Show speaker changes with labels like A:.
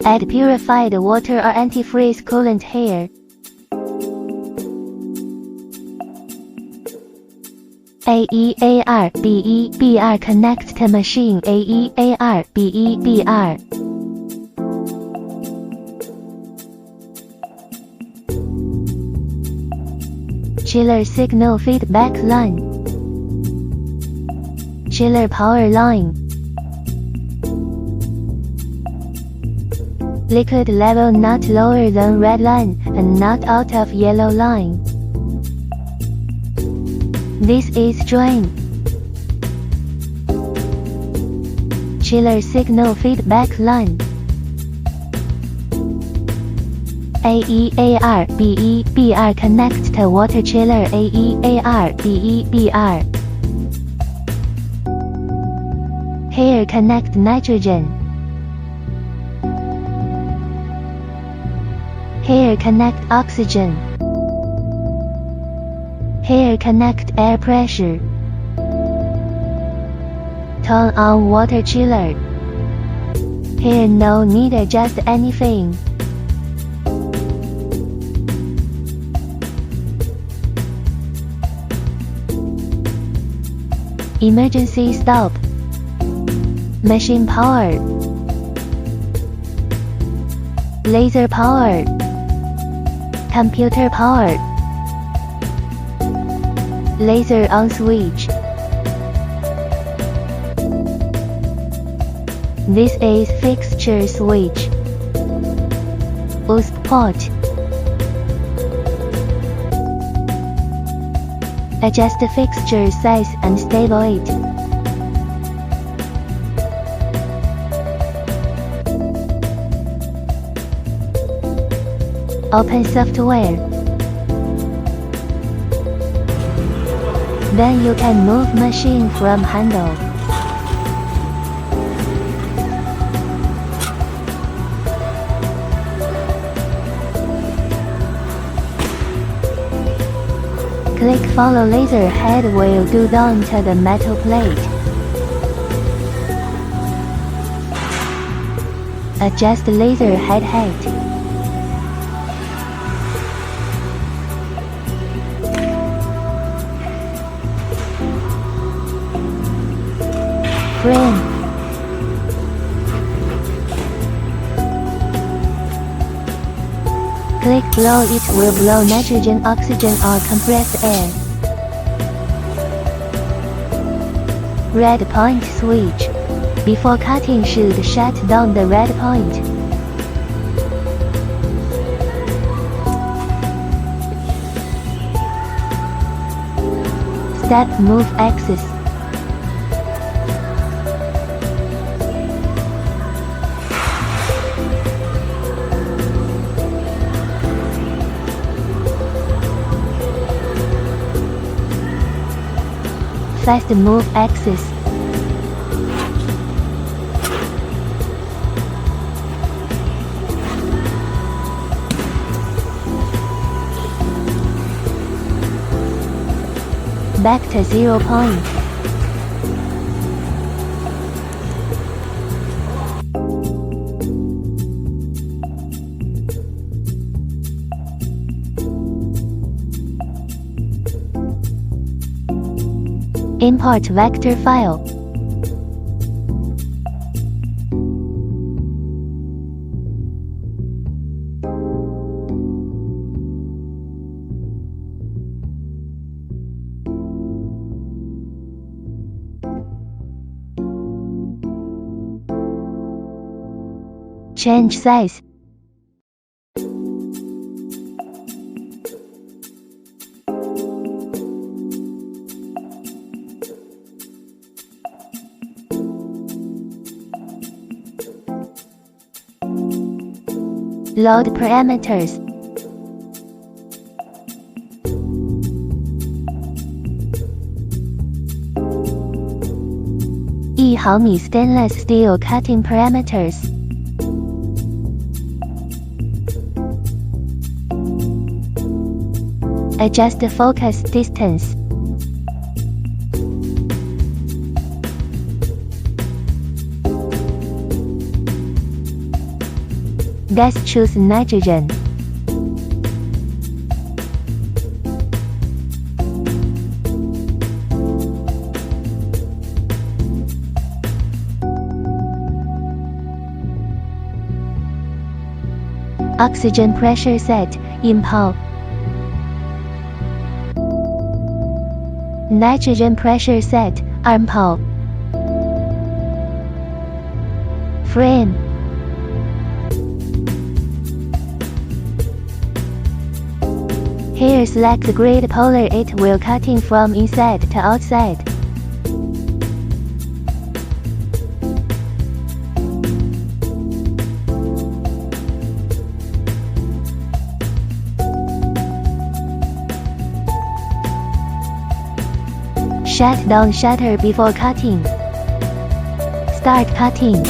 A: Add purified water or antifreeze coolant here. AEAR-BEBR connect to machine AEAR-BEBR. Chiller signal feedback line. Chiller power line. Liquid level not lower than red line and not out of yellow line. This is drain. Chiller signal feedback line. AEAR-BEBR connect to water chiller AEAR-BEBR. Here connect nitrogen. Here connect oxygen. Here connect air pressure. Turn on water chiller. Here no need adjust anything. Emergency stop. Machine power. Laser power. Computer power. Laser on switch. This is fixture switch. Boost port. Adjust the fixture size and stable it. Open software. Then you can move machine from handle. Click follow laser head will go down to the metal plate. Adjust laser head height. Frame. Click blow, it will blow nitrogen, oxygen or compressed air. Red point switch. Before cutting should shut down the red point. Step move axis. Fast move axis. Back to 0 point. Import vector file. Change size. Load parameters. E毫米 stainless steel cutting parameters. Adjust the focus distance. Gas choose nitrogen. Oxygen pressure set, impulse. Nitrogen pressure set, impulse. Frame. Here select the grid polar, it will cutting from inside to outside. Shut down shutter before cutting. Start cutting.